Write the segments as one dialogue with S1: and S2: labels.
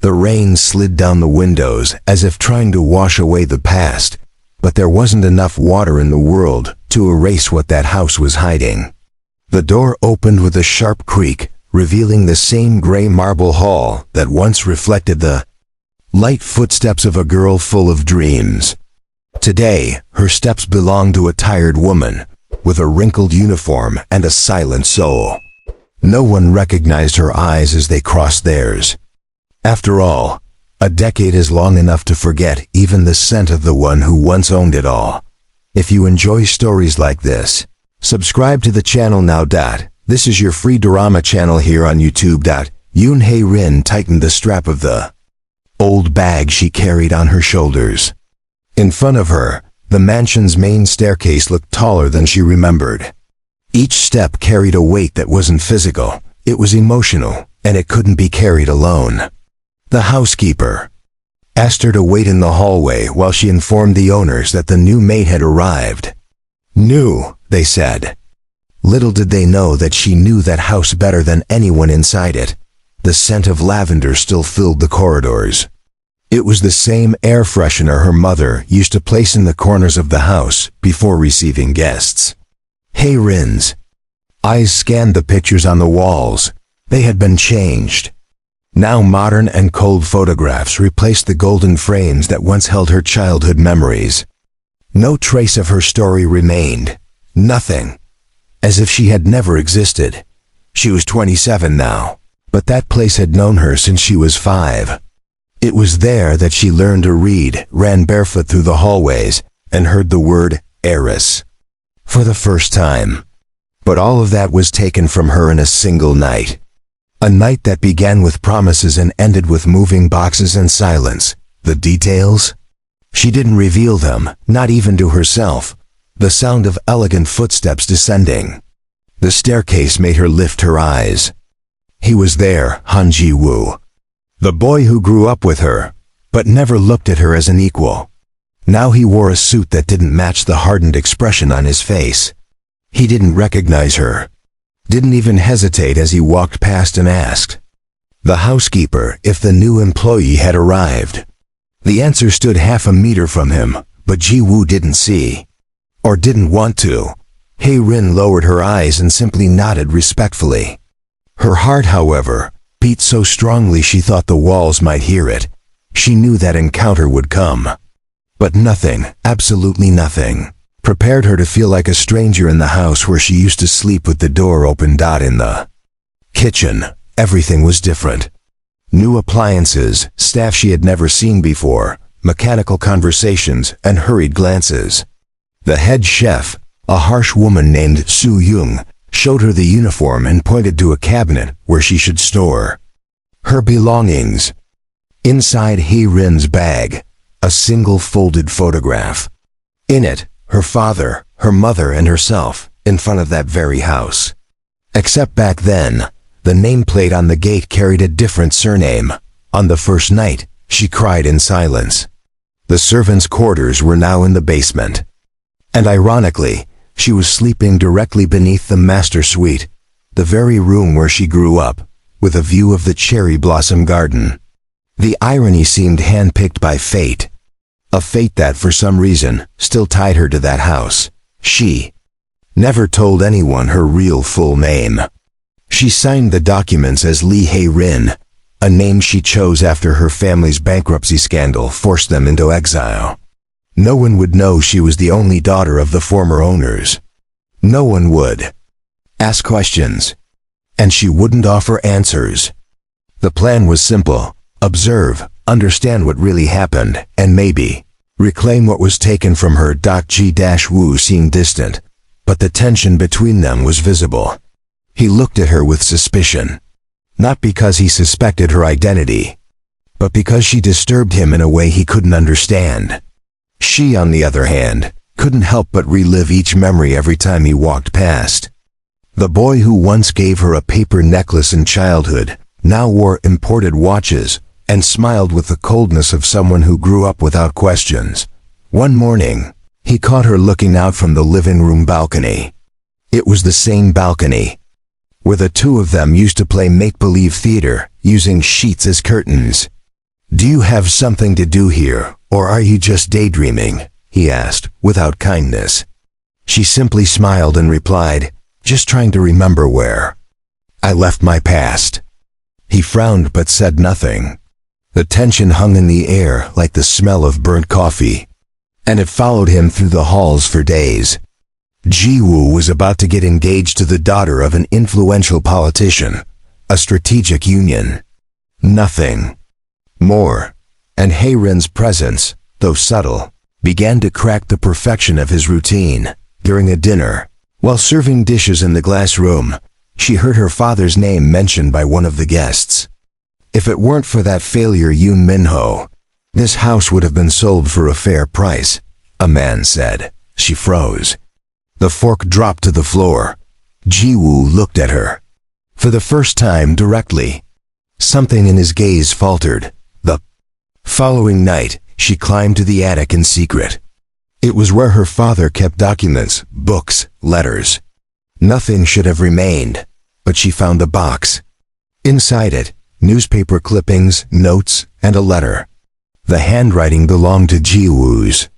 S1: The rain slid down the windows as if trying to wash away the past, but there wasn't enough water in the world to erase what that house was hiding. The door opened with a sharp creak, revealing the same gray marble hall that once reflected the light footsteps of a girl full of dreams. Today, her steps belonged to a tired woman, with a wrinkled uniform and a silent soul. No one recognized her eyes as they crossed theirs. After all, a decade is long enough to forget even the scent of the one who once owned it all. If you enjoy stories like this, subscribe to the channel now. This is your free drama channel here on YouTube. Yoon Hae-rin tightened the strap of the old bag she carried on her shoulders. In front of her, the mansion's main staircase looked taller than she remembered. Each step carried a weight that wasn't physical, it was emotional, and it couldn't be carried alone. The housekeeper asked her to wait in the hallway while she informed the owners that the new maid had arrived. New, they said. Little did they know that she knew that house better than anyone inside it. The scent of lavender still filled the corridors. It was the same air freshener her mother used to place in the corners of the house before receiving guests. Hae-rin's eyes scanned the pictures on the walls. They had been changed. Now modern and cold photographs replaced the golden frames that once held her childhood memories. No trace of her story remained. Nothing. As if she had never existed. She was 27 now, but that place had known her since she was 5. It was there that she learned to read, ran barefoot through the hallways, and heard the word heiress for the first time. But all of that was taken from her in a single night. A night that began with promises and ended with moving boxes and silence. The details? She didn't reveal them, not even to herself. The sound of elegant footsteps descending. The staircase made her lift her eyes. He was there, Han Ji-woo. The boy who grew up with her, but never looked at her as an equal. Now he wore a suit that didn't match the hardened expression on his face. He didn't recognize her. Didn't even hesitate as he walked past and asked the housekeeper if the new employee had arrived. The answer stood half a meter from him, but Ji-woo didn't see. Or didn't want to. Hae-rin lowered her eyes and simply nodded respectfully. Her heart, however, beat so strongly she thought the walls might hear it. She knew that encounter would come. But nothing, absolutely nothing, prepared her to feel like a stranger in the house where she used to sleep with the door open. In the kitchen, everything was different. New appliances, staff she had never seen before, mechanical conversations, and hurried glances. The head chef, a harsh woman named Soo-young, showed her the uniform and pointed to a cabinet where she should store her belongings. Inside Hae-rin's bag, a single folded photograph. In it, her father, her mother, and herself, in front of that very house. Except back then, the nameplate on the gate carried a different surname. On the first night, she cried in silence. The servants' quarters were now in the basement. And ironically, she was sleeping directly beneath the master suite, the very room where she grew up, with a view of the cherry blossom garden. The irony seemed handpicked by fate. A fate that, for some reason, still tied her to that house. She never told anyone her real full name. She signed the documents as Lee Hae-rin, a name she chose after her family's bankruptcy scandal forced them into exile. No one would know she was the only daughter of the former owners. No one would ask questions. And she wouldn't offer answers. The plan was simple. Observe, understand what really happened, and maybe reclaim what was taken from her. Ji-woo seemed distant, but the tension between them was visible. He looked at her with suspicion. Not because he suspected her identity, but because she disturbed him in a way he couldn't understand. She, on the other hand, couldn't help but relive each memory every time he walked past. The boy who once gave her a paper necklace in childhood now wore imported watches and smiled with the coldness of someone who grew up without questions. One morning, he caught her looking out from the living room balcony. It was the same balcony where the two of them used to play make-believe theater using sheets as curtains. "Do you have something to do here, or are you just daydreaming?" he asked, without kindness. She simply smiled and replied, "Just trying to remember where I left my past." He frowned but said nothing. The tension hung in the air like the smell of burnt coffee, and it followed him through the halls for days. Ji-woo was about to get engaged to the daughter of an influential politician, a strategic union. Nothing more, and HEIRESS' presence, though subtle, began to crack the perfection of his routine. During a dinner, while serving dishes in the glass room, she heard her father's name mentioned by one of the guests. If it weren't for that failure Yoon Min-ho, this house would have been sold for a fair price, a man said. She froze. The fork dropped to the floor. Ji-woo looked at her. For the first time directly. Something in his gaze faltered. The following night, she climbed to the attic in secret. It was where her father kept documents, books, letters. Nothing should have remained, but she found a box. Inside it, newspaper clippings, notes, and a letter. The handwriting belonged to Ji-woo's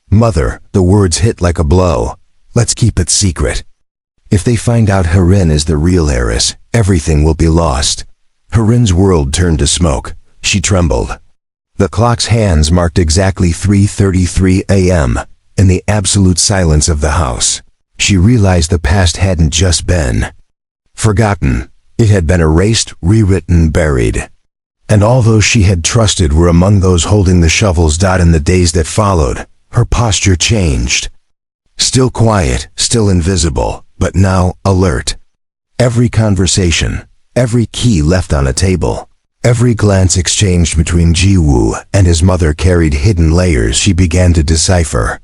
S1: mother. The words hit like a blow. "Let's keep it secret. If they find out Harin is the real heiress, everything will be lost." Harin's world turned to smoke. She trembled. The clock's hands marked exactly 3:33 a.m. In the absolute silence of the house, she realized the past hadn't just been forgotten. It had been erased, rewritten, buried. And all those she had trusted were among those holding the shovels. In the days that followed, her posture changed. Still quiet, still invisible, but now alert. Every conversation, every key left on a table, every glance exchanged between Ji-woo and his mother carried hidden layers she began to decipher.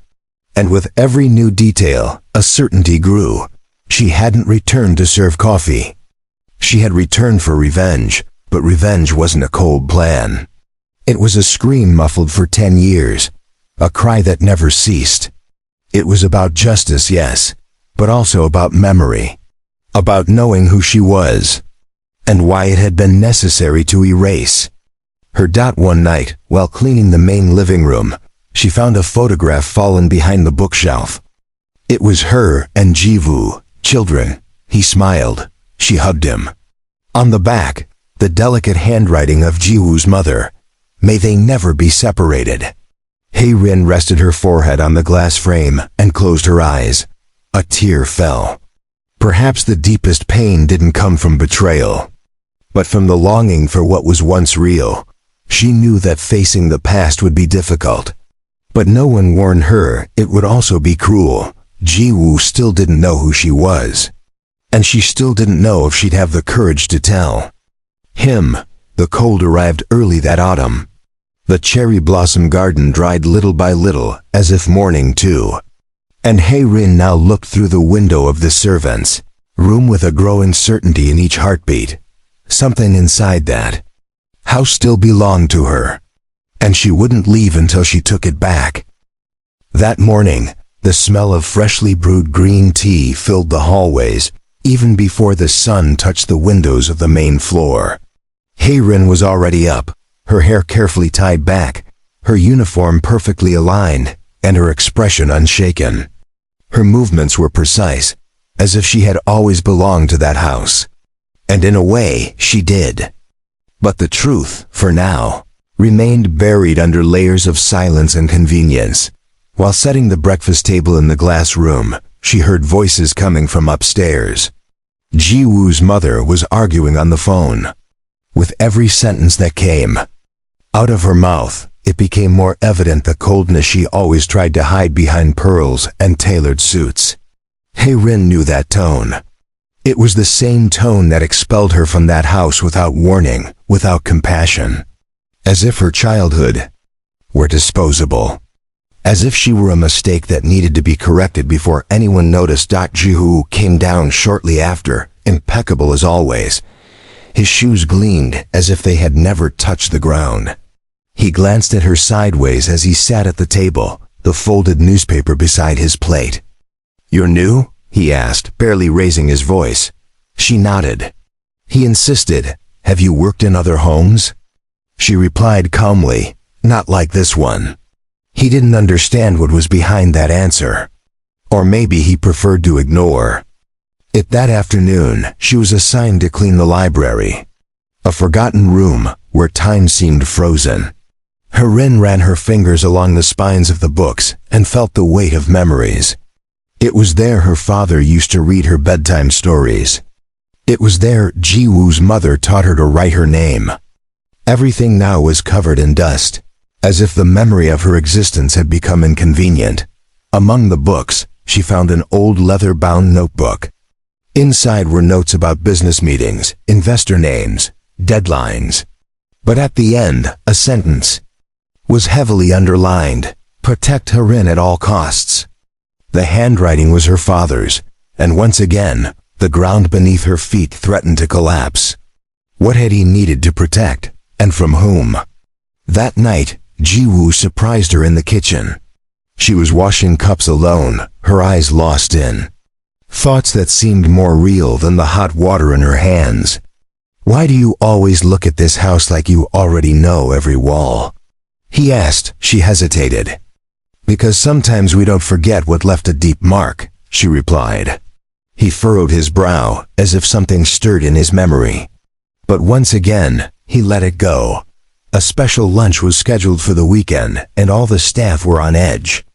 S1: And with every new detail, a certainty grew. She hadn't returned to serve coffee. She had returned for revenge, but revenge wasn't a cold plan. It was a scream muffled for 10 years, a cry that never ceased. It was about justice, yes, but also about memory, about knowing who she was, and why it had been necessary to erase her. One night, while cleaning the main living room, she found a photograph fallen behind the bookshelf. It was her and Ji-woo, children. He smiled. She hugged him. On the back, the delicate handwriting of Ji-woo's mother. "May they never be separated." HEIRESS rested her forehead on the glass frame and closed her eyes. A tear fell. Perhaps the deepest pain didn't come from betrayal, but from the longing for what was once real. She knew that facing the past would be difficult, but no one warned her it would also be cruel. Ji-woo still didn't know who she was, and she still didn't know if she'd have the courage to tell him. The cold arrived early that autumn. The cherry blossom garden dried little by little, as if mourning too. And HEIRESS now looked through the window of the servants' room with a growing certainty in each heartbeat. Something inside that house still belonged to her, and she wouldn't leave until she took it back. That morning, the smell of freshly brewed green tea filled the hallways, even before the sun touched the windows of the main floor. HEIRESS was already up, her hair carefully tied back, her uniform perfectly aligned, and her expression unshaken. Her movements were precise, as if she had always belonged to that house. And in a way, she did. But the truth, for now, remained buried under layers of silence and convenience. While setting the breakfast table in the glass room, she heard voices coming from upstairs. Ji-woo's mother was arguing on the phone. With every sentence that came out of her mouth, it became more evident the coldness she always tried to hide behind pearls and tailored suits. HEIRESS knew that tone. It was the same tone that expelled her from that house without warning, without compassion. As if her childhood were disposable. As if she were a mistake that needed to be corrected before anyone noticed. Ji-woo came down shortly after, impeccable as always. His shoes gleamed as if they had never touched the ground. He glanced at her sideways as he sat at the table, the folded newspaper beside his plate. "You're new?" he asked, barely raising his voice. She nodded. He insisted, "Have you worked in other homes?" She replied calmly, "Not like this one." He didn't understand what was behind that answer. Or maybe he preferred to ignore. That afternoon, she was assigned to clean the library, a forgotten room where time seemed frozen. HEIRESS ran her fingers along the spines of the books and felt the weight of memories. It was there her father used to read her bedtime stories. It was there Ji-woo's mother taught her to write her name. Everything now was covered in dust, as if the memory of her existence had become inconvenient. Among the books, she found an old leather-bound notebook. Inside were notes about business meetings, investor names, deadlines. But at the end, a sentence was heavily underlined: "Protect HEIRESS at all costs." The handwriting was her father's, and once again, the ground beneath her feet threatened to collapse. What had he needed to protect, and from whom? That night, Ji-woo surprised her in the kitchen. She was washing cups alone, her eyes lost in thoughts that seemed more real than the hot water in her hands. "Why do you always look at this house like you already know every wall?" he asked. She hesitated. "Because sometimes we don't forget what left a deep mark," she replied. He furrowed his brow, as if something stirred in his memory. But once again, he let it go. A special lunch was scheduled for the weekend, and all the staff were on edge.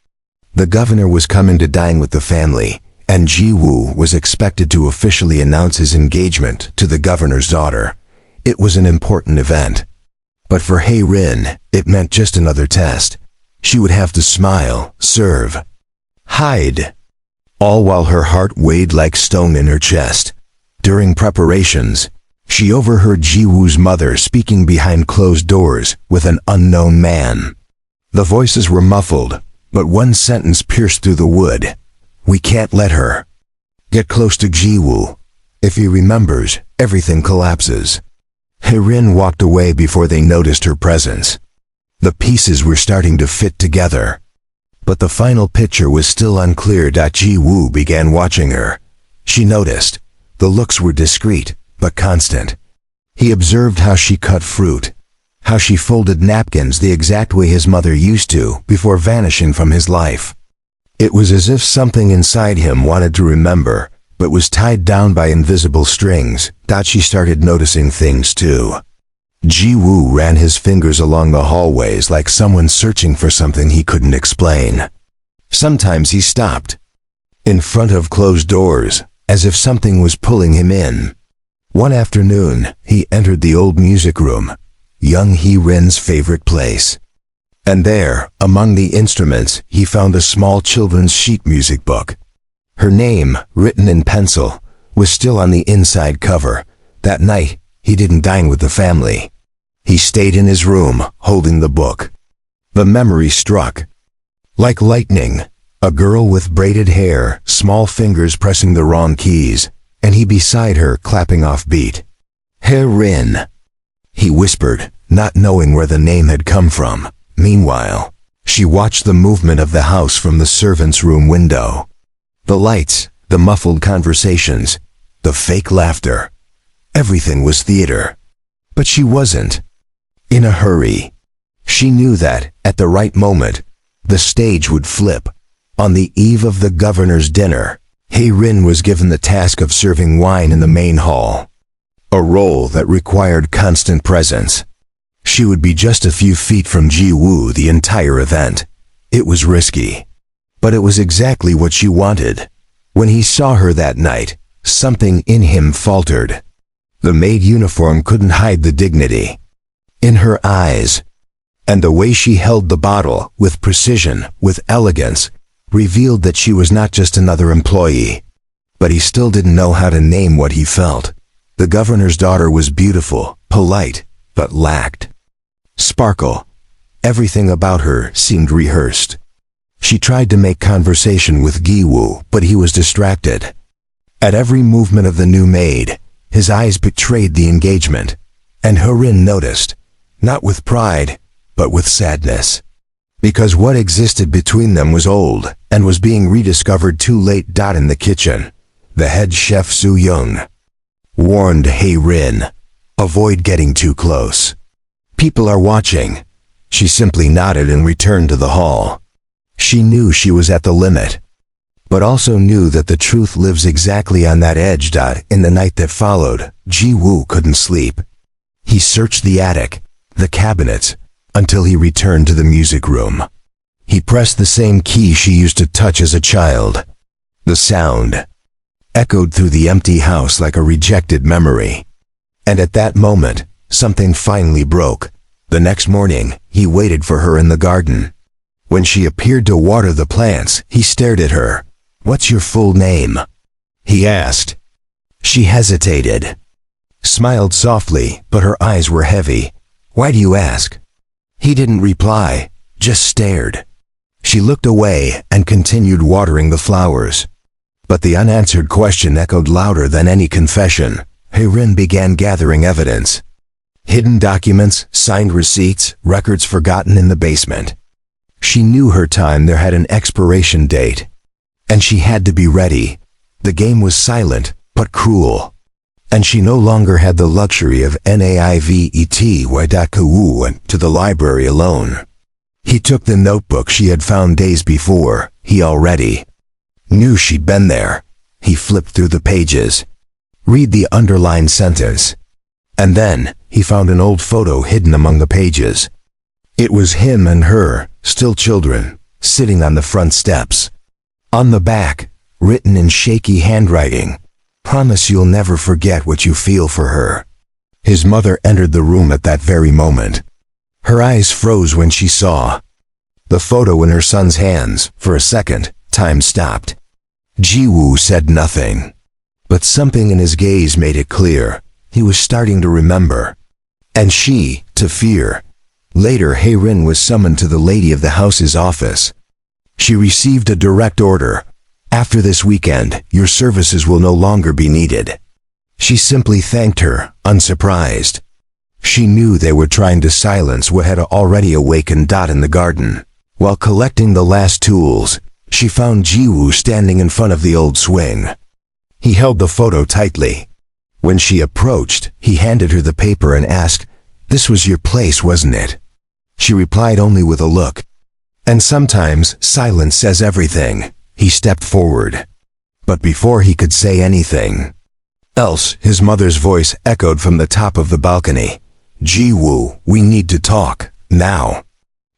S1: The governor was coming to dine with the family, and Ji-woo was expected to officially announce his engagement to the governor's daughter. It was an important event. But for HEIRESS, it meant just another test. She would have to smile, serve, hide, all while her heart weighed like stone in her chest. During preparations, she overheard Ji-woo's mother speaking behind closed doors with an unknown man. The voices were muffled, but one sentence pierced through the wood. "We can't let her get close to Ji-woo. If he remembers, everything collapses." HEIRESS walked away before they noticed her presence. The pieces were starting to fit together. But the final picture was still unclear. Ji-woo began watching her. She noticed. The looks were discreet, but constant. He observed how she cut fruit, how she folded napkins the exact way his mother used to before vanishing from his life. It was as if something inside him wanted to remember, but was tied down by invisible strings. She started noticing things too. Ji-woo ran his fingers along the hallways like someone searching for something he couldn't explain. Sometimes he stopped in front of closed doors, as if something was pulling him in. One afternoon, he entered the old music room, young HEIRESS's favorite place. And there, among the instruments, he found a small children's sheet music book. Her name, written in pencil, was still on the inside cover. That night, he didn't dine with the family. He stayed in his room, holding the book. The memory struck. Like lightning, a girl with braided hair, small fingers pressing the wrong keys, and he beside her clapping off beat. "HEIRESS," he whispered, not knowing where the name had come from. Meanwhile, she watched the movement of the house from the servants' room window. The lights, the muffled conversations, the fake laughter. Everything was theater. But she wasn't in a hurry. She knew that, at the right moment, the stage would flip. On the eve of the governor's dinner, HEIRESS was given the task of serving wine in the main hall, a role that required constant presence. She would be just a few feet from Ji-woo the entire event. It was risky, but it was exactly what she wanted. When he saw her that night, something in him faltered. The maid uniform couldn't hide the dignity in her eyes, and the way she held the bottle, with precision, with elegance, revealed that she was not just another employee. But he still didn't know how to name what he felt. The governor's daughter was beautiful, polite, but lacked sparkle. Everything about her seemed rehearsed. She tried to make conversation with Ji-woo, but he was distracted. At every movement of the new maid, his eyes betrayed the engagement, and HEIRESS noticed, not with pride, but with sadness. Because what existed between them was old, and was being rediscovered too late. In the kitchen, the head chef Soo-young warned HEIRESS, "Avoid getting too close." People are watching. She simply nodded and returned to the hall. She knew she was at the limit, but also knew that the truth lives exactly on that edge. In the night that followed, Ji-woo couldn't sleep. He searched the attic, the cabinets, until he returned to the music room. He pressed the same key she used to touch as a child. The sound echoed through the empty house like a rejected memory. And at that moment, something finally broke. The next morning, he waited for her in the garden. When she appeared to water the plants, he stared at her. "What's your full name?" he asked. She hesitated, smiled softly, but her eyes were heavy. "Why do you ask?" He didn't reply, just stared. She looked away and continued watering the flowers. But the unanswered question echoed louder than any confession. HEIRESS began gathering evidence. Hidden documents, signed receipts, records forgotten in the basement. She knew her time there had an expiration date, and she had to be ready. The game was silent, but cruel, and she no longer had the luxury of naivety to the library alone. He took the notebook she had found days before. He already knew she'd been there. He flipped through the pages, read the underlined sentence, and then he found an old photo hidden among the pages. It was him and her, still children, sitting on the front steps. On the back, written in shaky handwriting, "Promise you'll never forget what you feel for her." His mother entered the room at that very moment. Her eyes froze when she saw the photo in her son's hands. For a second, time stopped. Ji-woo said nothing, but something in his gaze made it clear. He was starting to remember, and she, to fear. Later, HEIRESS was summoned to the lady of the house's office. She received a direct order. "After this weekend, your services will no longer be needed." She simply thanked her, unsurprised. She knew they were trying to silence what had already awakened in the garden. While collecting the last tools, she found Ji-woo standing in front of the old swing. He held the photo tightly. When she approached, he handed her the paper and asked, "This was your place, wasn't it?" She replied only with a look. And sometimes silence says everything. He stepped forward, but before he could say anything else, his mother's voice echoed from the top of the balcony. "Ji-woo, we need to talk, now."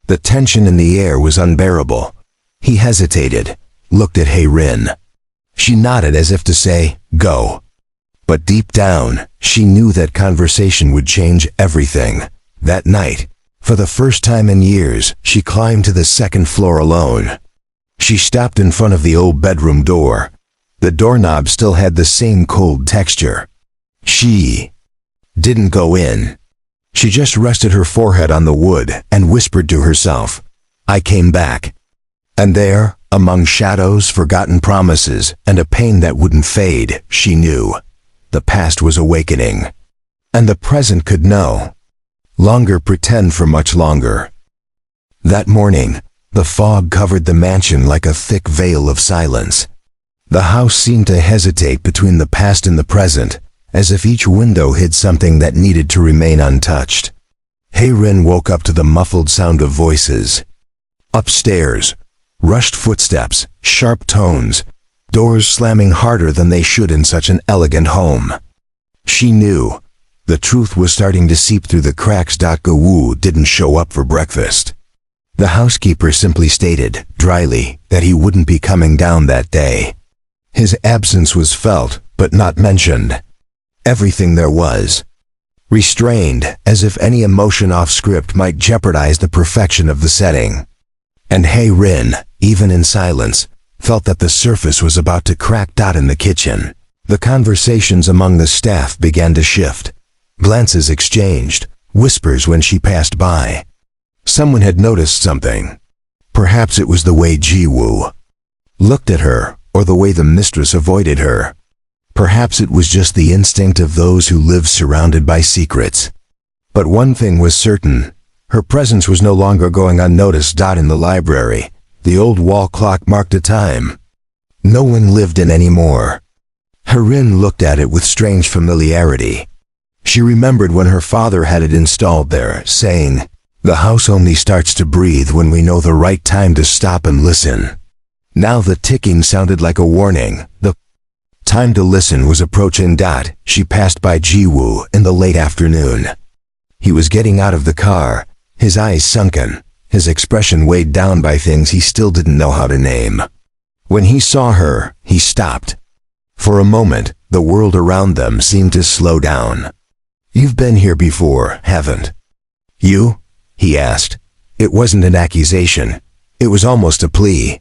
S1: The tension in the air was unbearable. He hesitated, looked at HEIRESS. She nodded as if to say, "Go." But deep down, she knew that conversation would change everything. That night, for the first time in years, she climbed to the second floor alone. She stopped in front of the old bedroom door. The doorknob still had the same cold texture. She didn't go in. She just rested her forehead on the wood and whispered to herself, "I came back." And there, among shadows, forgotten promises, and a pain that wouldn't fade, she knew the past was awakening, and the present could no longer pretend for much longer. That morning, the fog covered the mansion like a thick veil of silence. The house seemed to hesitate between the past and the present, as if each window hid something that needed to remain untouched. HEIRESS woke up to the muffled sound of voices. Upstairs, rushed footsteps, sharp tones, doors slamming harder than they should in such an elegant home. She knew the truth was starting to seep through the cracks. Woo didn't show up for breakfast. The housekeeper simply stated, dryly, that he wouldn't be coming down that day. His absence was felt, but not mentioned. Everything there was restrained, as if any emotion off script might jeopardize the perfection of the setting. And HEIRESS, even in silence, felt that the surface was about to crack. In the kitchen, the conversations among the staff began to shift. Glances exchanged, whispers when she passed by. Someone had noticed something. Perhaps it was the way Ji-woo looked at her, or the way the mistress avoided her. Perhaps it was just the instinct of those who live surrounded by secrets. But one thing was certain. Her presence was no longer going unnoticed. In the library, the old wall clock marked a time no one lived in anymore. HEIRESS looked at it with strange familiarity. She remembered when her father had it installed there, saying, "The house only starts to breathe when we know the right time to stop and listen." Now the ticking sounded like a warning. The time to listen was approaching. She passed by Ji-woo in the late afternoon. He was getting out of the car, his eyes sunken, his expression weighed down by things he still didn't know how to name. When he saw her, he stopped. For a moment, the world around them seemed to slow down. "You've been here before, haven't you?" he asked. It wasn't an accusation. It was almost a plea.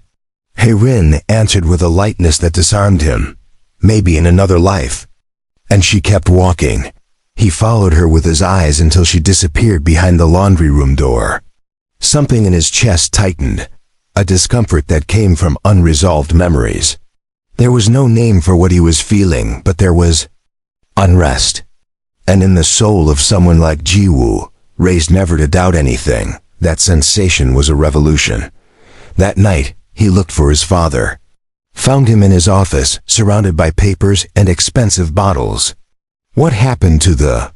S1: Hae-rin answered with a lightness that disarmed him. "Maybe in another life." And she kept walking. He followed her with his eyes until she disappeared behind the laundry room door. Something in his chest tightened, a discomfort that came from unresolved memories. There was no name for what he was feeling, but there was unrest. And in the soul of someone like Ji-woo, raised never to doubt anything, that sensation was a revolution. That night, he looked for his father. Found him in his office, surrounded by papers and expensive bottles. "What happened to the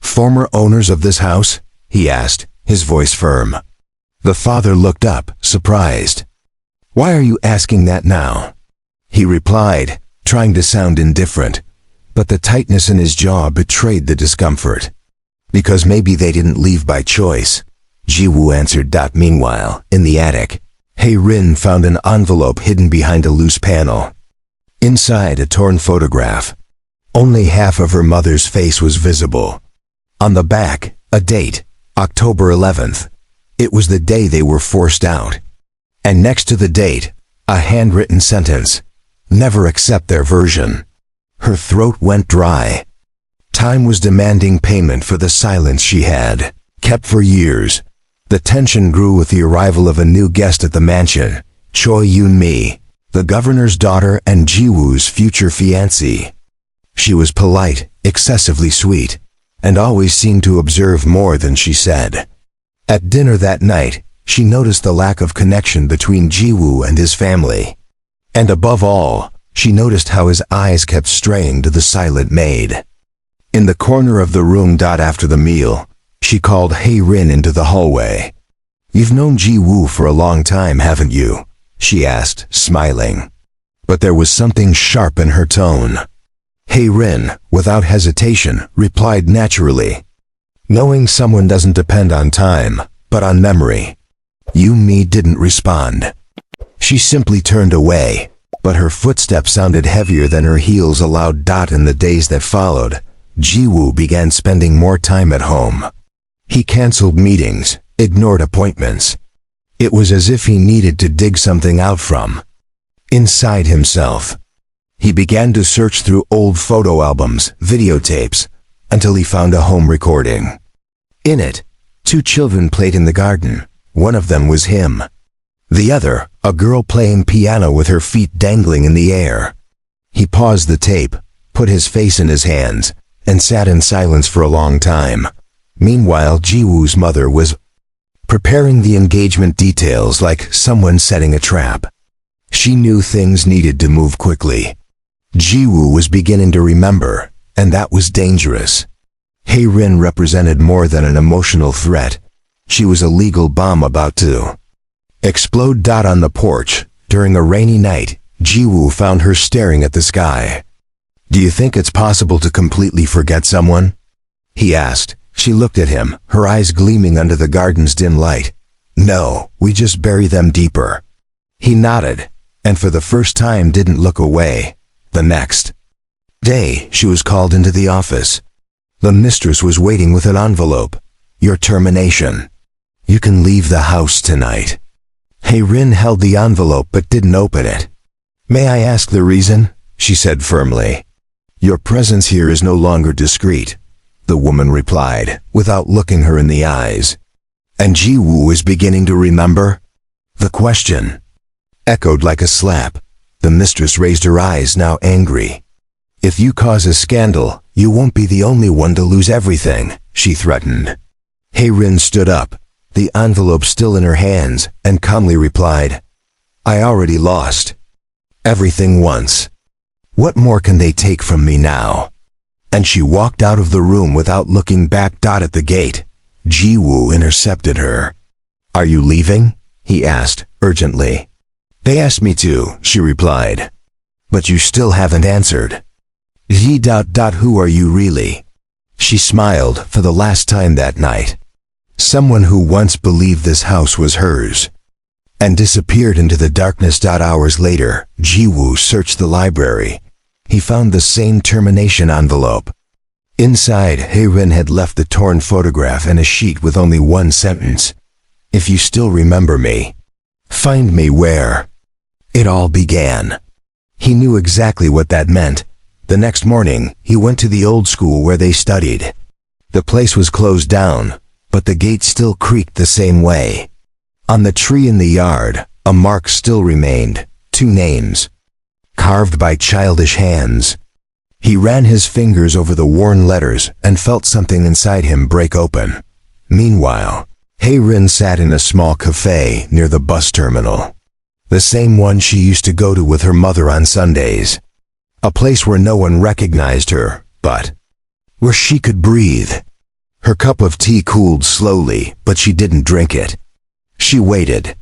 S1: former owners of this house?" he asked, his voice firm. The father looked up, surprised. "Why are you asking that now?" he replied, trying to sound indifferent. But the tightness in his jaw betrayed the discomfort. "Because maybe they didn't leave by choice," Ji-woo answered. Meanwhile, in the attic, Hae-rin found an envelope hidden behind a loose panel. Inside, a torn photograph. Only half of her mother's face was visible. On the back, a date, October 11th. It was the day they were forced out. And next to the date, a handwritten sentence, "Never accept their version." Her throat went dry. Time was demanding payment for the silence she had kept for years. The tension grew with the arrival of a new guest at the mansion, Choi Yoon-mi, the governor's daughter and Ji-woo's future fiancée. She was polite, excessively sweet, and always seemed to observe more than she said. At dinner that night, she noticed the lack of connection between Ji-woo and his family. And above all, she noticed how his eyes kept straying to the silent maid. In the corner of the room. After the meal, she called Hae-rin into the hallway. "You've known Ji-woo for a long time, haven't you?" she asked, smiling. But there was something sharp in her tone. Hae-rin, without hesitation, replied naturally. "Knowing someone doesn't depend on time, but on memory." Yoon-mi didn't respond. She simply turned away, but her footsteps sounded heavier than her heels allowed. In the days that followed, Ji-woo began spending more time at home. He canceled meetings, ignored appointments. It was as if he needed to dig something out from inside himself. He began to search through old photo albums, videotapes, until he found a home recording. In it, 2 children played in the garden. One of them was him. The other, a girl playing piano with her feet dangling in the air. He paused the tape, put his face in his hands, and sat in silence for a long time. Meanwhile, Ji-woo's mother was preparing the engagement details like someone setting a trap. She knew things needed to move quickly. Ji-woo was beginning to remember, and that was dangerous. Hae-rin represented more than an emotional threat. She was a legal bomb about to explode. On the porch, during a rainy night, Ji-woo found her staring at the sky. "Do you think it's possible to completely forget someone?" he asked. She looked at him, her eyes gleaming under the garden's dim light. "No, we just bury them deeper." He nodded, and for the first time didn't look away. The next day, she was called into the office. The mistress was waiting with an envelope. "Your termination. You can leave the house tonight." Hae-rin held the envelope but didn't open it. "May I ask the reason?" she said firmly. "Your presence here is no longer discreet," the woman replied, without looking her in the eyes. And Ji-woo was beginning to remember. The question echoed like a slap. The mistress raised her eyes, now angry. "If you cause a scandal, you won't be the only one to lose everything," she threatened. Hae-rin stood up, the envelope still in her hands, and calmly replied, "I already lost everything once. What more can they take from me now?" and she walked out of the room without looking back. At the gate, Ji-woo intercepted her. "Are you leaving?" he asked, urgently. "They asked me to," she replied. "But you still haven't answered." Who are you really?" She smiled for the last time that night. Someone who once believed this house was hers, and disappeared into the darkness. Hours later, Ji-woo searched the library. He found the same termination envelope. Inside, Hae-rin had left the torn photograph and a sheet with only one sentence. "If you still remember me, find me where it all began." He knew exactly what that meant. The next morning, he went to the old school where they studied. The place was closed down, but the gate still creaked the same way. On the tree in the yard, a mark still remained, 2 names, carved by childish hands. He ran his fingers over the worn letters and felt something inside him break open. Meanwhile, Hae-rin sat in a small cafe near the bus terminal. The same one she used to go to with her mother on Sundays. A place where no one recognized her, but where she could breathe. Her cup of tea cooled slowly, but she didn't drink it. She waited.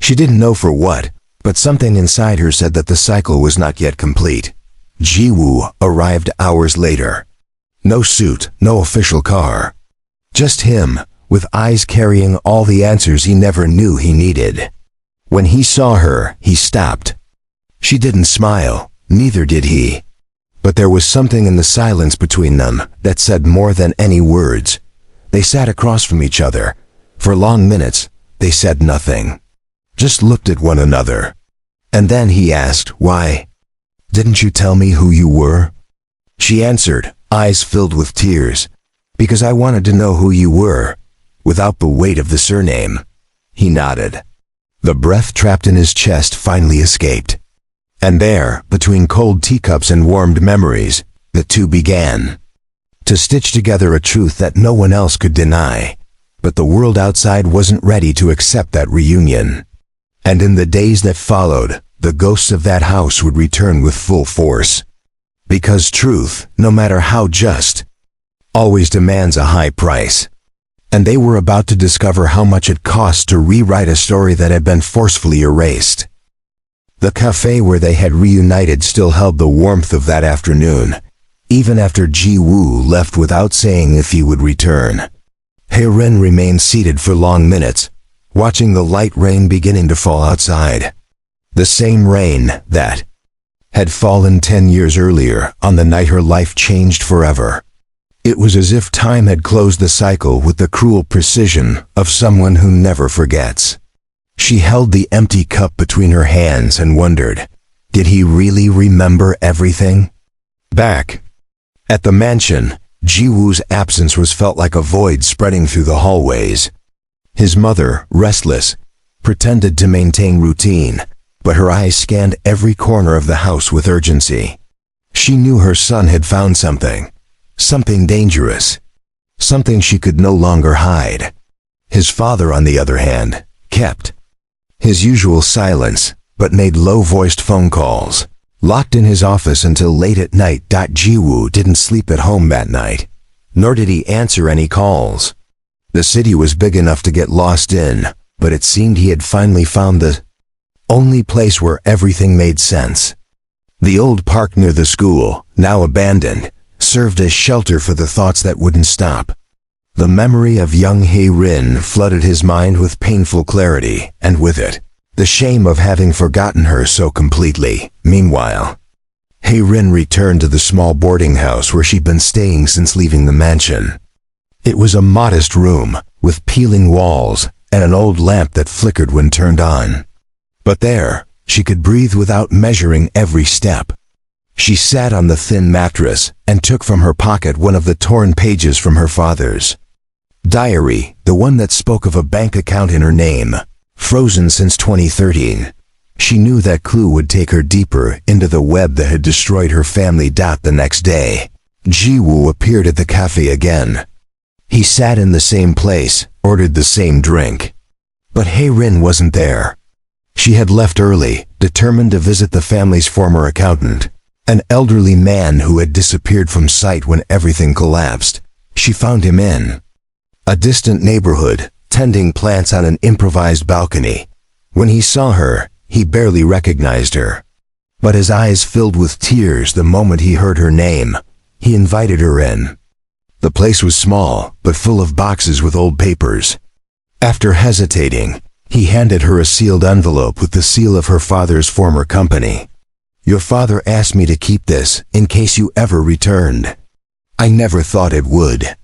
S1: She didn't know for what, but something inside her said that the cycle was not yet complete. Ji-woo arrived hours later. No suit, no official car. Just him, with eyes carrying all the answers he never knew he needed. When he saw her, he stopped. She didn't smile, neither did he. But there was something in the silence between them that said more than any words. They sat across from each other. For long minutes, they said nothing. Just looked at one another. And then he asked, "Why didn't you tell me who you were?" She answered, eyes filled with tears, "Because I wanted to know who you were, without the weight of the surname." He nodded. The breath trapped in his chest finally escaped. And there, between cold teacups and warmed memories, the two began to stitch together a truth that no one else could deny. But the world outside wasn't ready to accept that reunion. And in the days that followed, the ghosts of that house would return with full force. Because truth, no matter how just, always demands a high price. And they were about to discover how much it cost to rewrite a story that had been forcefully erased. The cafe where they had reunited still held the warmth of that afternoon, even after Ji-woo left without saying if he would return. Hae-rin remained seated for long minutes, watching the light rain beginning to fall outside. The same rain that had fallen 10 years earlier on the night her life changed forever. It was as if time had closed the cycle with the cruel precision of someone who never forgets. She held the empty cup between her hands and wondered, did he really remember everything? Back at the mansion, Ji-woo's absence was felt like a void spreading through the hallways. His mother, restless, pretended to maintain routine, but her eyes scanned every corner of the house with urgency. She knew her son had found something dangerous, something she could no longer hide. His father, on the other hand, kept his usual silence, but made low-voiced phone calls. Locked in his office until late at night. Ji-woo didn't sleep at home that night, nor did he answer any calls. The city was big enough to get lost in, but it seemed he had finally found the only place where everything made sense. The old park near the school, now abandoned, served as shelter for the thoughts that wouldn't stop. The memory of young Hae-rin flooded his mind with painful clarity, and with it, the shame of having forgotten her so completely. Meanwhile, Hae-rin returned to the small boarding house where she'd been staying since leaving the mansion. It was a modest room, with peeling walls and an old lamp that flickered when turned on. But there, she could breathe without measuring every step. She sat on the thin mattress and took from her pocket one of the torn pages from her father's diary, the one that spoke of a bank account in her name, frozen since 2013. She knew that clue would take her deeper into the web that had destroyed her family. The next day, Ji-woo appeared at the cafe again. He sat in the same place, ordered the same drink. But Hae-rin wasn't there. She had left early, determined to visit the family's former accountant. An elderly man who had disappeared from sight when everything collapsed. She found him in a distant neighborhood, tending plants on an improvised balcony. When he saw her, he barely recognized her. But his eyes filled with tears the moment he heard her name. He invited her in. The place was small, but full of boxes with old papers. After hesitating, he handed her a sealed envelope with the seal of her father's former company. "Your father asked me to keep this in case you ever returned. I never thought it would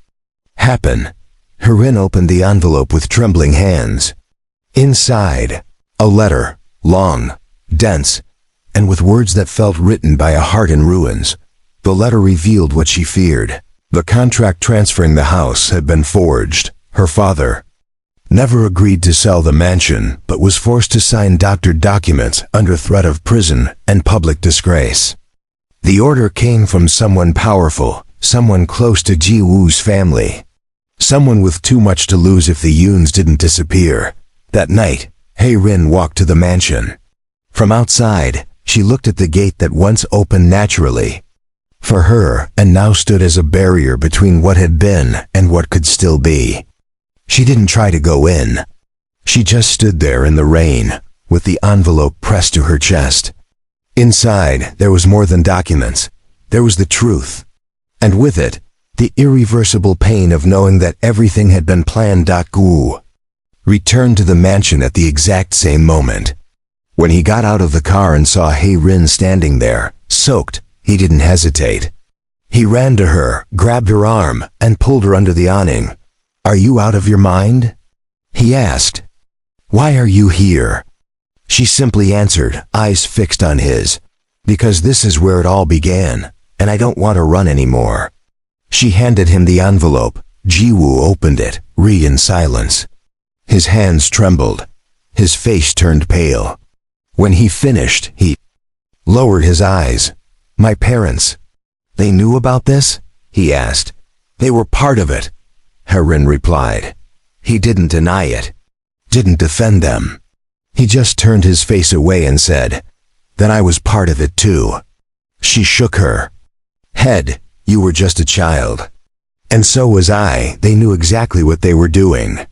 S1: happen." Heiren opened the envelope with trembling hands. Inside, a letter, long, dense, and with words that felt written by a heart in ruins. The letter revealed what she feared. The contract transferring the house had been forged. Her father never agreed to sell the mansion, but was forced to sign doctored documents under threat of prison and public disgrace. The order came from someone powerful, someone close to Ji Woo's family. Someone with too much to lose if the Yuns didn't disappear. That night, Heiren walked to the mansion. From outside, she looked at the gate that once opened naturally for her and now stood as a barrier between what had been and what could still be. She didn't try to go in. She just stood there in the rain, with the envelope pressed to her chest. Inside, there was more than documents. There was the truth. And with it, the irreversible pain of knowing that everything had been planned. Gu returned to the mansion at the exact same moment. When he got out of the car and saw Heiren standing there, soaked, he didn't hesitate. He ran to her, grabbed her arm, and pulled her under the awning. "Are you out of your mind?" he asked. "Why are you here?" She simply answered, eyes fixed on his. "Because this is where it all began, and I don't want to run anymore." She handed him the envelope. Ji Woo opened it, in silence. His hands trembled. His face turned pale. When he finished, he lowered his eyes. "My parents, they knew about this?" he asked. "They were part of it," Heiren replied. He didn't deny it, didn't defend them. He just turned his face away and said, "Then I was part of it too." She shook her head. "You were just a child. And so was I." They knew exactly what they were doing.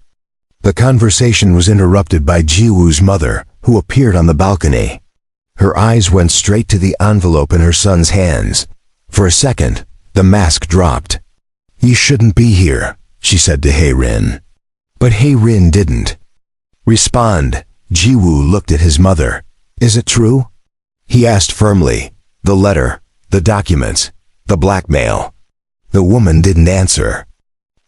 S1: The conversation was interrupted by Ji Woo's mother, who appeared on the balcony. Her eyes went straight to the envelope in her son's hands. For a second, the mask dropped. "You shouldn't be here," she said to Heiren. But Heiren didn't respond. Ji Woo looked at his mother. "Is it true?" he asked firmly. "The letter, the documents, the blackmail." The woman didn't answer.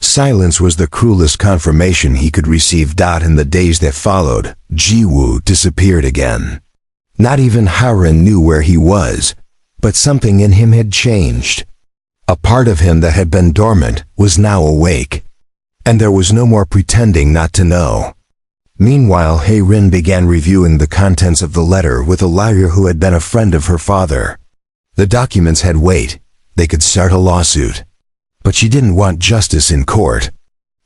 S1: Silence was the cruelest confirmation he could receive. In the days that followed, Ji Woo disappeared again. Not even Heiren knew where he was, but something in him had changed. A part of him that had been dormant was now awake, and there was no more pretending not to know. Meanwhile, Heiren began reviewing the contents of the letter with a lawyer who had been a friend of her father. The documents had weight. They could start a lawsuit. But she didn't want justice in court.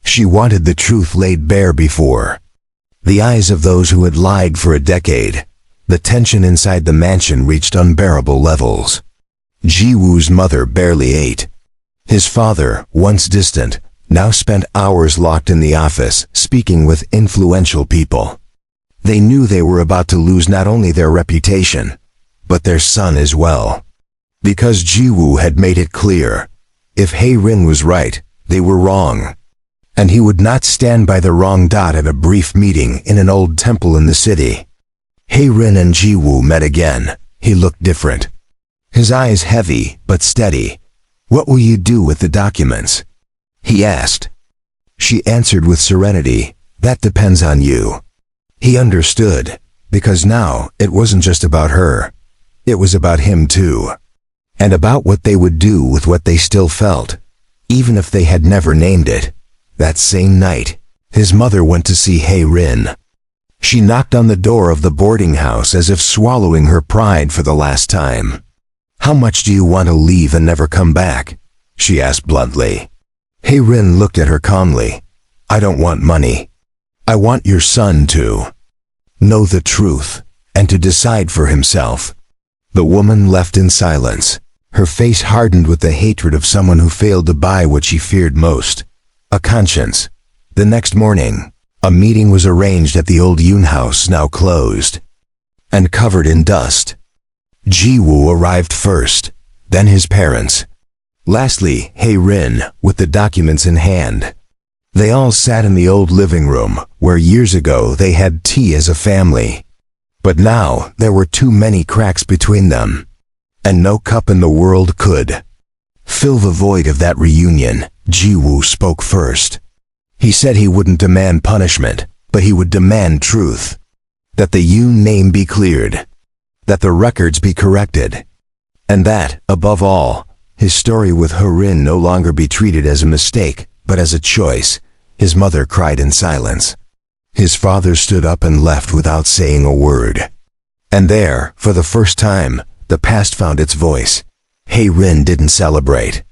S1: She wanted the truth laid bare before the eyes of those who had lied for a decade. The tension inside the mansion reached unbearable levels. Ji Woo's mother barely ate. His father, once distant, now spent hours locked in the office, speaking with influential people. They knew they were about to lose not only their reputation, but their son as well. Because Ji Woo had made it clear, if Heiren was right, they were wrong. And he would not stand by the wrong. At a brief meeting in an old temple in the city, Heiren and Ji Woo met again. He looked different. His eyes heavy, but steady. "What will you do with the documents?" he asked. She answered with serenity, "That depends on you." He understood, because now it wasn't just about her. It was about him too. And about what they would do with what they still felt, even if they had never named it. That same night, his mother went to see Heiren. She knocked on the door of the boarding house as if swallowing her pride for the last time. "How much do you want to leave and never come back?" she asked bluntly. Heiren looked at her calmly. "I don't want money. I want your son to know the truth and to decide for himself." The woman left in silence, her face hardened with the hatred of someone who failed to buy what she feared most, a conscience. The next morning, a meeting was arranged at the old Yoon house, now closed and covered in dust. Ji-woo arrived first, then his parents. Lastly, Hae-rin, with the documents in hand. They all sat in the old living room, where years ago they had tea as a family. But now there were too many cracks between them, and no cup in the world could fill the void of that reunion. Ji-woo spoke first. He said he wouldn't demand punishment, but he would demand truth. That the Yoon name be cleared, that the records be corrected, and that, above all, his story with Hae-rin no longer be treated as a mistake, but as a choice. His mother cried in silence. His father stood up and left without saying a word. And there, for the first time, the past found its voice. Hae-rin didn't celebrate.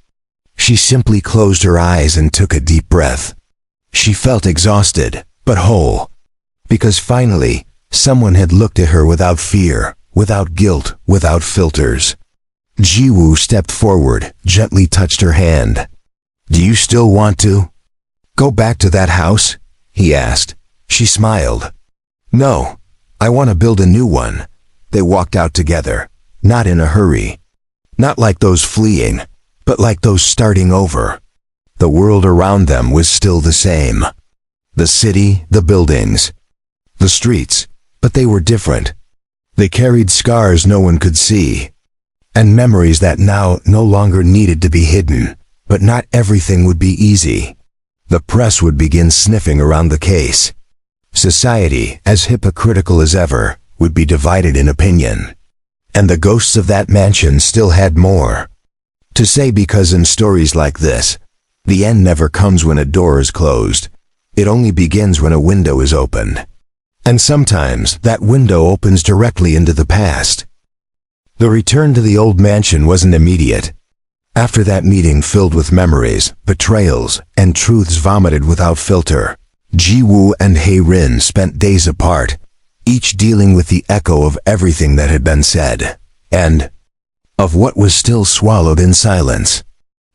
S1: She simply closed her eyes and took a deep breath. She felt exhausted, but whole, because finally, someone had looked at her without fear, without guilt, without filters. Ji-woo stepped forward, gently touched her hand. "Do you still want to go back to that house?" he asked. She smiled. "No, I want to build a new one." They walked out together, not in a hurry. Not like those fleeing, but like those starting over. The world around them was still the same. The city, the buildings, the streets, but they were different. They carried scars no one could see, and memories that now no longer needed to be hidden. But not everything would be easy. The press would begin sniffing around the case. Society, as hypocritical as ever, would be divided in opinion. And the ghosts of that mansion still had more to say, because in stories like this, the end never comes when a door is closed. It only begins when a window is opened. And sometimes that window opens directly into the past. The return to the old mansion wasn't immediate. After that meeting filled with memories, betrayals, and truths vomited without filter, Ji-woo and Hae-rin spent days apart, each dealing with the echo of everything that had been said, and of what was still swallowed in silence.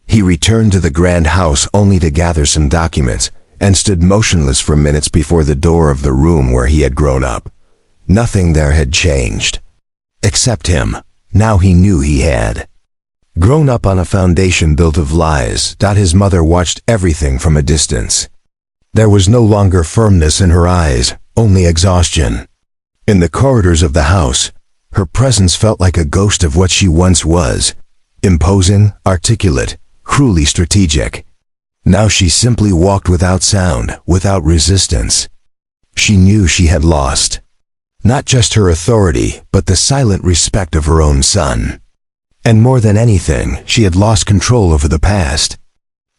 S1: He returned to the grand house only to gather some documents, and stood motionless for minutes before the door of the room where he had grown up. Nothing there had changed. Except him. Now he knew he had grown up on a foundation built of lies. His mother watched everything from a distance. There was no longer firmness in her eyes, only exhaustion. In the corridors of the house, her presence felt like a ghost of what she once was. Imposing, articulate, cruelly strategic. Now she simply walked without sound, without resistance. She knew she had lost not just her authority, but the silent respect of her own son. And more than anything, she had lost control over the past.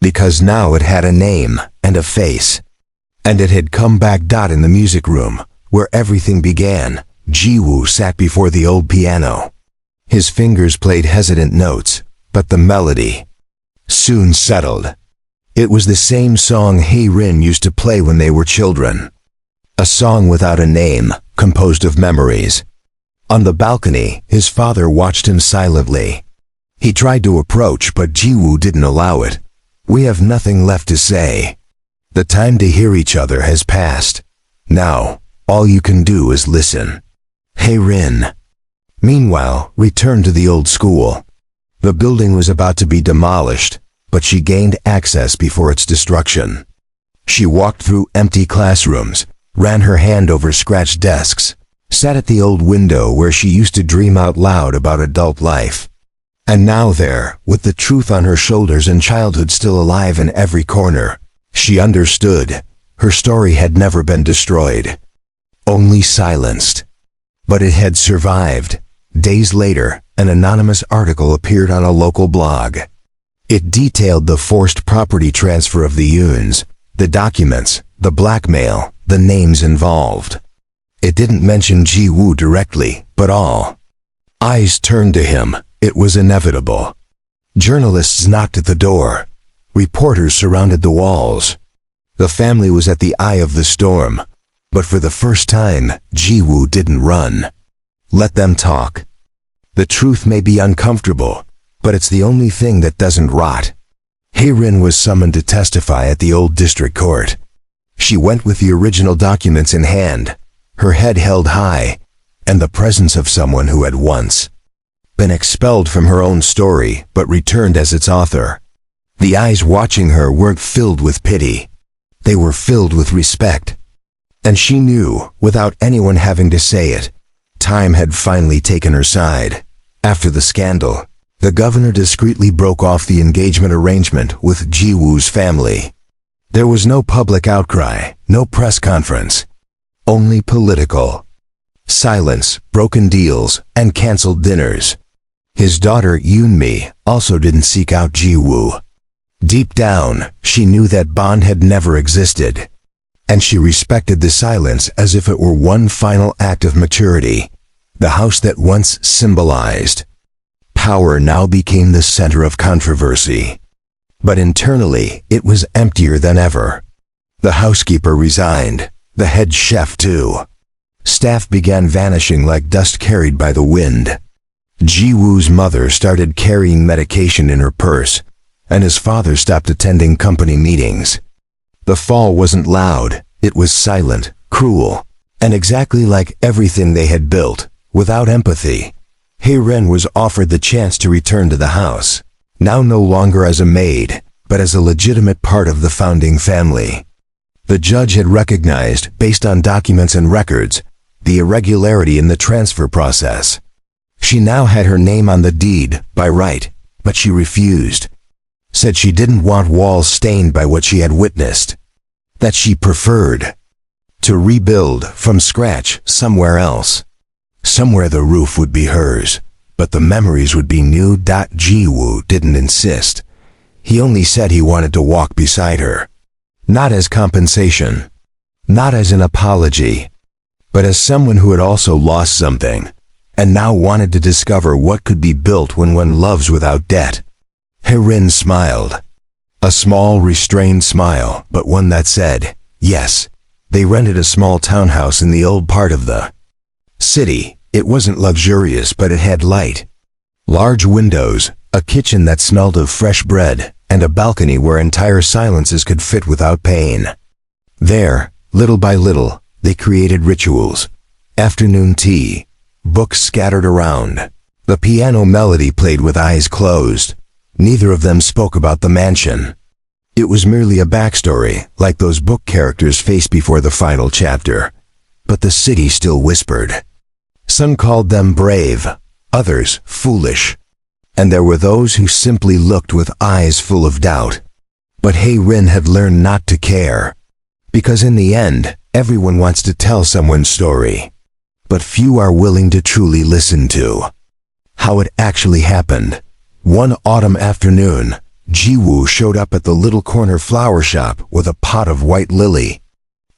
S1: Because now it had a name and a face. And it had come back. In the music room, where everything began, Ji-woo sat before the old piano. His fingers played hesitant notes, but the melody soon settled. It was the same song Hae-rin used to play when they were children. A song without a name, composed of memories. On the balcony, his father watched him silently. He tried to approach, but Ji-woo didn't allow it. "We have nothing left to say. The time to hear each other has passed. Now, all you can do is listen." Hae-rin, meanwhile, returned to the old school. The building was about to be demolished, but she gained access before its destruction. She walked through empty classrooms, ran her hand over scratched desks, sat at the old window where she used to dream out loud about adult life. And now there, with the truth on her shoulders and childhood still alive in every corner, she understood. Her story had never been destroyed, only silenced. But it had survived. Days later, an anonymous article appeared on a local blog. It detailed the forced property transfer of the Yoons, the documents, the blackmail, the names involved. It didn't mention Ji-woo directly, but all eyes turned to him. It was inevitable. Journalists knocked at the door. Reporters surrounded the walls. The family was at the eye of the storm. But for the first time, Ji-woo didn't run. Let them talk. The truth may be uncomfortable, but it's the only thing that doesn't rot. HEIRESS was summoned to testify at the old district court. She went with the original documents in hand, her head held high, and the presence of someone who had once been expelled from her own story but returned as its author. The eyes watching her weren't filled with pity. They were filled with respect. And she knew, without anyone having to say it, time had finally taken her side. After the scandal, the governor discreetly broke off the engagement arrangement with Ji-woo's family. There was no public outcry, no press conference. Only political silence, broken deals, and canceled dinners. His daughter Yoonmi also didn't seek out Ji-woo. Deep down, she knew that bond had never existed, and she respected the silence as if it were one final act of maturity. The house that once symbolized power now became the center of controversy. But internally, it was emptier than ever. The housekeeper resigned, the head chef too. Staff began vanishing like dust carried by the wind. Ji-woo's mother started carrying medication in her purse, and his father stopped attending company meetings. The fall wasn't loud, it was silent, cruel, and exactly like everything they had built, without empathy. HEIRESS was offered the chance to return to the house, now no longer as a maid, but as a legitimate part of the founding family. The judge had recognized, based on documents and records, the irregularity in the transfer process. She now had her name on the deed, by right, but she refused. Said she didn't want walls stained by what she had witnessed. That she preferred to rebuild from scratch somewhere else. Somewhere the roof would be hers, but the memories would be new. Ji-woo didn't insist. He only said he wanted to walk beside her. Not as compensation, not as an apology, but as someone who had also lost something, and now wanted to discover what could be built when one loves without debt. HEIRESS smiled. A small, restrained smile, but one that said, yes. They rented a small townhouse in the old part of the city. It wasn't luxurious, but it had light. Large windows, a kitchen that smelled of fresh bread, and a balcony where entire silences could fit without pain. There, little by little, they created rituals. Afternoon tea, books scattered around. The piano melody played with eyes closed. Neither of them spoke about the mansion. It was merely a backstory, like those book characters faced before the final chapter. But the city still whispered. Some called them brave, others foolish. And there were those who simply looked with eyes full of doubt. But HEIRESS had learned not to care. Because in the end, everyone wants to tell someone's story. But few are willing to truly listen to how it actually happened. One autumn afternoon, Ji-woo showed up at the little corner flower shop with a pot of white lily.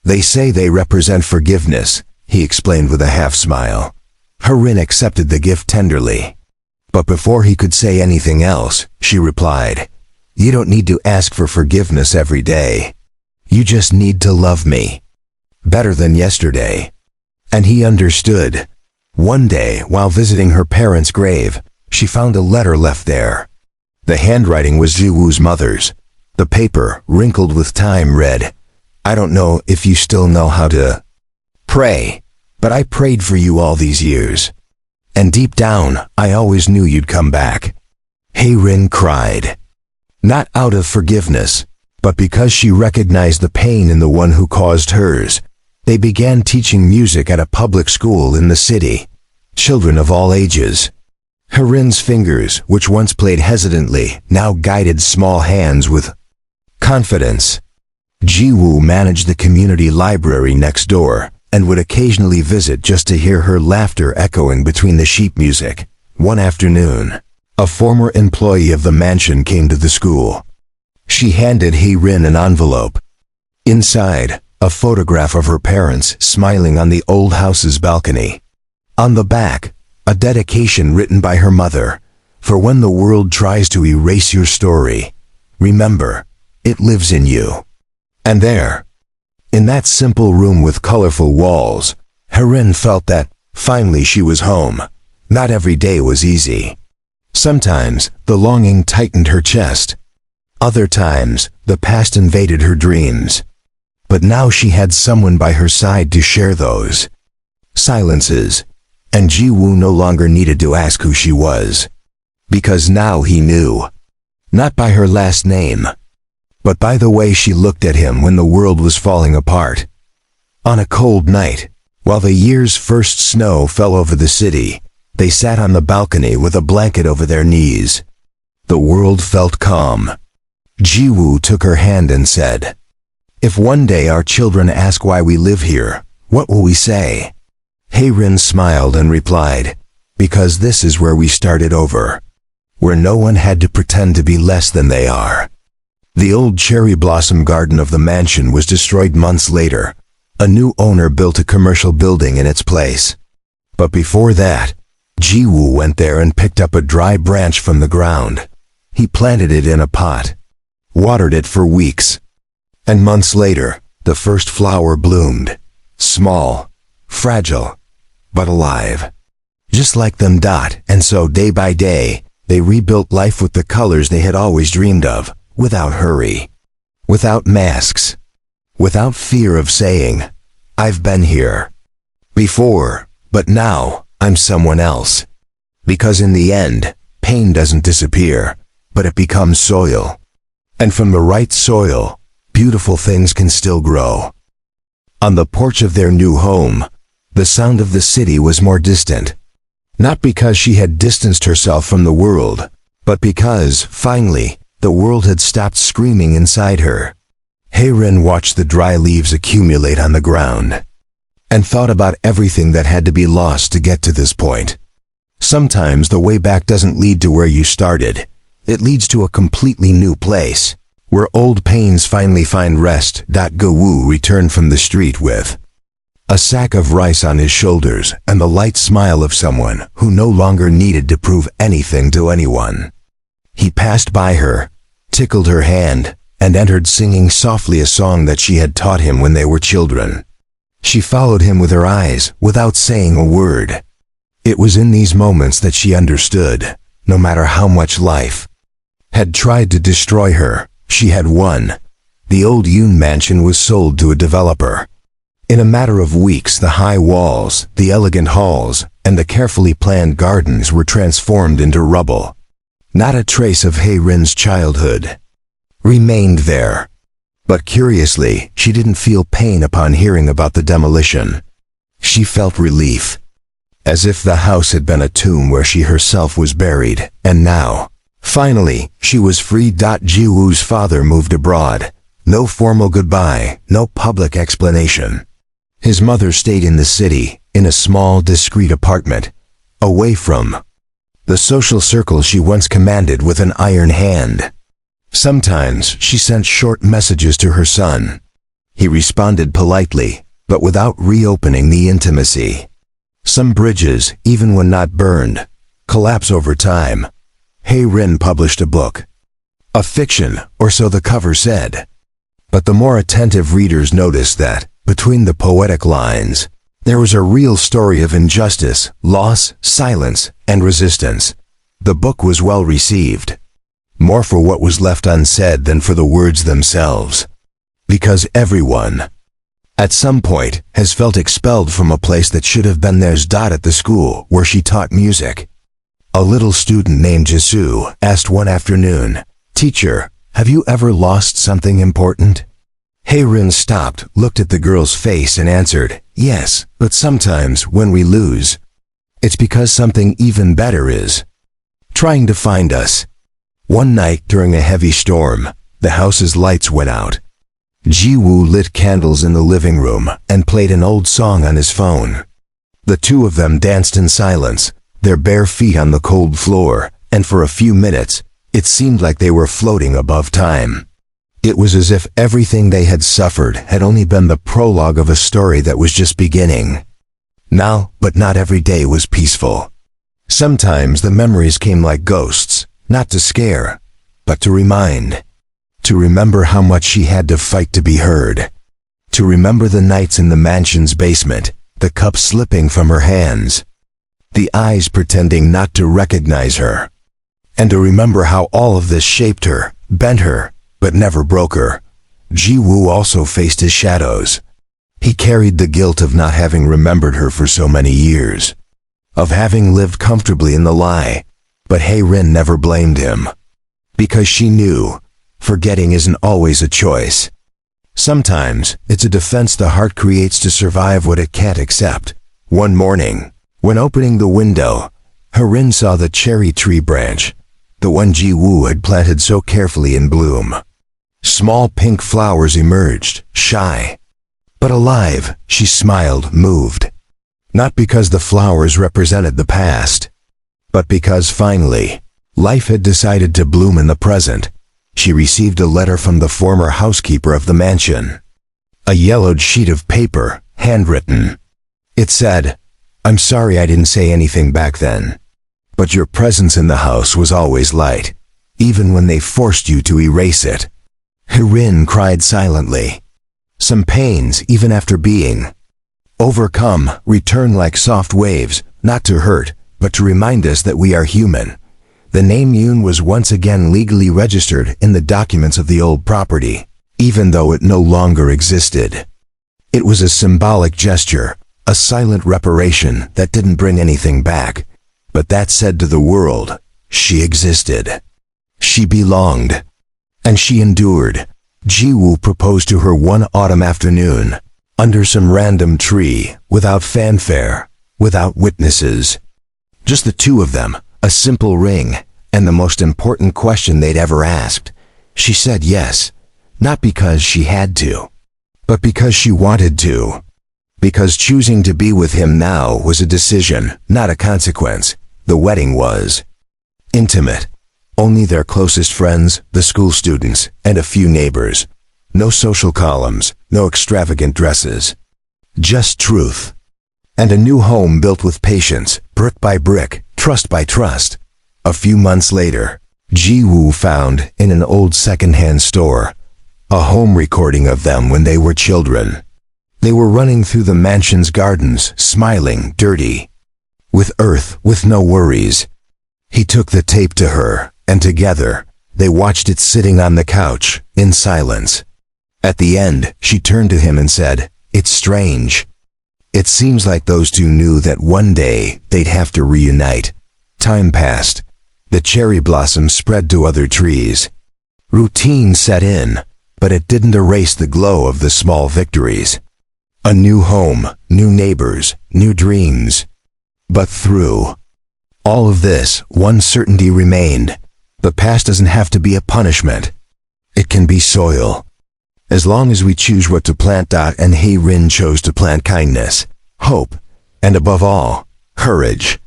S1: They say they represent forgiveness, he explained with a half-smile. HEIRESS accepted the gift tenderly. But before he could say anything else, she replied, "You don't need to ask for forgiveness every day. You just need to love me better than yesterday." And he understood. One day, while visiting her parents' grave, she found a letter left there. The handwriting was Ji-woo's mother's. The paper, wrinkled with time, read, "I don't know if you still know how to pray, but I prayed for you all these years. And deep down, I always knew you'd come back." HEIRESS cried. Not out of forgiveness, but because she recognized the pain in the one who caused hers. They began teaching music at a public school in the city. Children of all ages. HEIRESS' fingers, which once played hesitantly, now guided small hands with confidence. Ji-woo managed the community library next door, and would occasionally visit just to hear her laughter echoing between the sheet music. One afternoon, a former employee of the mansion came to the school. She handed HEIRESS an envelope. Inside, a photograph of her parents smiling on the old house's balcony. On the back, a dedication written by her mother. "For when the world tries to erase your story, remember, it lives in you." And there, in that simple room with colorful walls, HEIRESS felt that, finally she was home. not every day was easy. Sometimes, the longing tightened her chest. Other times, the past invaded her dreams. But now she had someone by her side to share those silences, and Ji-woo no longer needed to ask who she was. Because now he knew. Not by her last name, but by the way she looked at him when the world was falling apart. On a cold night, while the year's first snow fell over the city, they sat on the balcony with a blanket over their knees. The world felt calm. Ji-woo took her hand and said, "If one day our children ask why we live here, what will we say?" HEIRESS smiled and replied, "Because this is where we started over. Where no one had to pretend to be less than they are." The old cherry blossom garden of the mansion was destroyed months later. A new owner built a commercial building in its place. But before that, Ji-woo went there and picked up a dry branch from the ground. He planted it in a pot, watered it for weeks. And months later, the first flower bloomed. Small, fragile, but alive. Just like them. And so day by day, they rebuilt life with the colors they had always dreamed of, without hurry, without masks, without fear of saying, "I've been here before, but now I'm someone else." Because in the end, pain doesn't disappear, but it becomes soil. And from the right soil, beautiful things can still grow. On the porch of their new home, the sound of the city was more distant. Not because she had distanced herself from the world, but because, finally, the world had stopped screaming inside her. HEIRESS watched the dry leaves accumulate on the ground, and thought about everything that had to be lost to get to this point. Sometimes the way back doesn't lead to where you started. It leads to a completely new place, where old pains finally find rest. Go-woo returned from the street with a sack of rice on his shoulders and the light smile of someone who no longer needed to prove anything to anyone. He passed by her, tickled her hand, and entered singing softly a song that she had taught him when they were children. She followed him with her eyes, without saying a word. It was in these moments that she understood, no matter how much life had tried to destroy her, she had won. The old Yoon mansion was sold to a developer. In a matter of weeks, the high walls, the elegant halls, and the carefully planned gardens were transformed into rubble. Not a trace of HEIRESS' childhood remained there. But curiously, she didn't feel pain upon hearing about the demolition. She felt relief, as if the house had been a tomb where she herself was buried, and now, finally, she was free. Ji-woo's father moved abroad. No formal goodbye, no public explanation. His mother stayed in the city, in a small, discreet apartment, away from the social circle she once commanded with an iron hand. Sometimes she sent short messages to her son. He responded politely, but without reopening the intimacy. Some bridges, even when not burned, collapse over time. HEIRESS published a book. A fiction, or so the cover said. But the more attentive readers noticed that, between the poetic lines, there was a real story of injustice, loss, silence, and resistance. The book was well received. More for what was left unsaid than for the words themselves. Because everyone, at some point, has felt expelled from a place that should have been theirs. At the school where she taught music, a little student named Jisoo asked one afternoon, "Teacher, have you ever lost something important?" HEIRESS stopped, looked at the girl's face and answered, "Yes, but sometimes when we lose, it's because something even better is trying to find us." One night during a heavy storm, the house's lights went out. Ji-woo lit candles in the living room and played an old song on his phone. The two of them danced in silence, their bare feet on the cold floor, and for a few minutes, it seemed like they were floating above time. It was as if everything they had suffered had only been the prologue of a story that was just beginning. Now, but not every day was peaceful. Sometimes the memories came like ghosts, not to scare, but to remind. To remember how much she had to fight to be heard. To remember the nights in the mansion's basement, the cup slipping from her hands. the eyes pretending not to recognize her. And to remember how all of this shaped her, bent her, but never broke her. Ji-woo also faced his shadows. He carried the guilt of not having remembered her for so many years, of having lived comfortably in the lie, but Hae-rin never blamed him. Because she knew, forgetting isn't always a choice. Sometimes, it's a defense the heart creates to survive what it can't accept. One morning, when opening the window, Hae-rin saw the cherry tree branch, the one Ji-woo had planted so carefully, in bloom. Small pink flowers emerged, shy, but alive. She smiled, moved. Not because the flowers represented the past, but because finally, life had decided to bloom in the present. She received a letter from the former housekeeper of the mansion. A yellowed sheet of paper, handwritten. It said, "I'm sorry I didn't say anything back then. But your presence in the house was always light, even when they forced you to erase it." Hae-rin cried silently. Some pains, even after being overcome, return like soft waves, not to hurt, but to remind us that we are human. The name Yoon was once again legally registered in the documents of the old property, even though it no longer existed. It was a symbolic gesture, a silent reparation that didn't bring anything back, but that said to the world, she existed. She belonged. And she endured. Ji-woo proposed to her one autumn afternoon, under some random tree, without fanfare, without witnesses. Just the two of them, a simple ring, and the most important question they'd ever asked. She said yes, not because she had to, but because she wanted to. Because choosing to be with him now was a decision, not a consequence. The wedding was intimate. Only their closest friends, the school students, and a few neighbors. No social columns, no extravagant dresses. Just truth. And a new home built with patience, brick by brick, trust by trust. A few months later, Ji-woo found, in an old second-hand store, a home recording of them when they were children. They were running through the mansion's gardens, smiling, dirty, with earth, with no worries. He took the tape to her, and together, they watched it sitting on the couch, in silence. At the end, she turned to him and said, "It's strange. It seems like those two knew that one day they'd have to reunite." Time passed. The cherry blossoms spread to other trees. Routine set in, but it didn't erase the glow of the small victories. A new home, new neighbors, new dreams. But through all of this, one certainty remained. The past doesn't have to be a punishment. It can be soil. As long as we choose what to plant. And Hae-rin chose to plant kindness, hope, and above all, courage.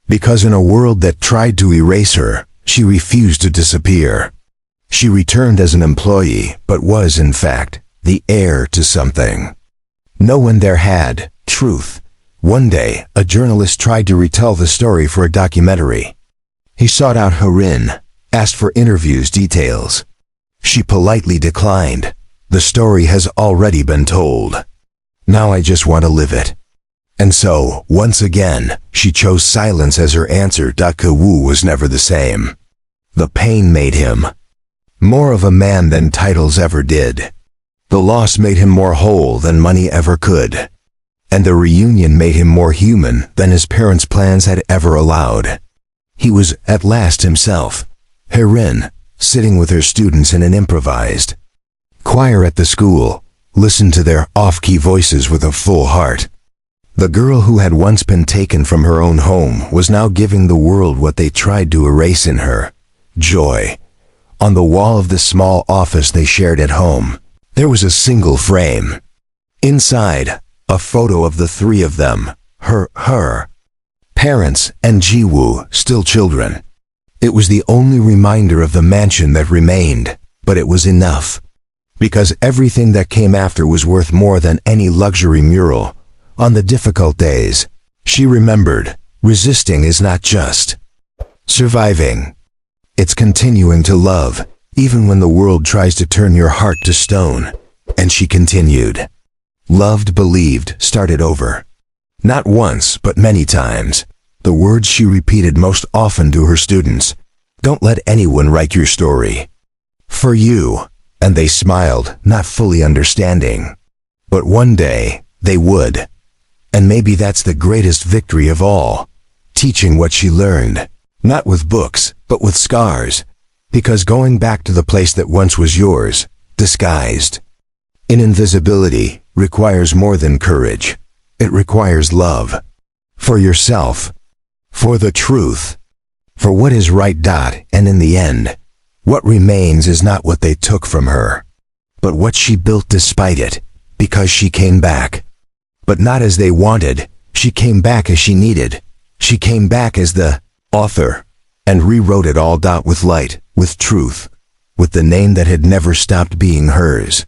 S1: Because in a world that tried to erase her, she refused to disappear. She returned as an employee, but was, in fact, the heir to something. No one there had truth. One day, a journalist tried to retell the story for a documentary. He sought out Hae-rin, asked for interviews details. She politely declined. "The story has already been told. Now I just want to live it." And so, once again, she chose silence as her answer. Ka-woo was never the same. The pain made him more of a man than titles ever did. The loss made him more whole than money ever could. And the reunion made him more human than his parents' plans had ever allowed. He was, at last, himself. Hae-rin, sitting with her students in an improvised choir at the school, listened to their off-key voices with a full heart. The girl who had once been taken from her own home was now giving the world what they tried to erase in her: joy. On the wall of the small office they shared at home, there was a single frame. Inside, a photo of the three of them, her parents, and Ji-woo, still children. It was the only reminder of the mansion that remained, but it was enough. Because everything that came after was worth more than any luxury mural. On the difficult days, she remembered, resisting is not just surviving. It's continuing to love, even when the world tries to turn your heart to stone. And she continued. Loved, believed, started over. Not once, but many times. The words she repeated most often to her students: "Don't let anyone write your story for you." And they smiled, not fully understanding. But one day, they would. And maybe that's the greatest victory of all. Teaching what she learned. Not with books, but with scars. Because going back to the place that once was yours, disguised in invisibility, requires more than courage. It requires love. For yourself. For the truth. For what is right. And in the end, what remains is not what they took from her, but what she built despite it, because she came back. But not as they wanted. She came back as she needed. She came back as the author, and rewrote it all. With light, with truth, with the name that had never stopped being hers.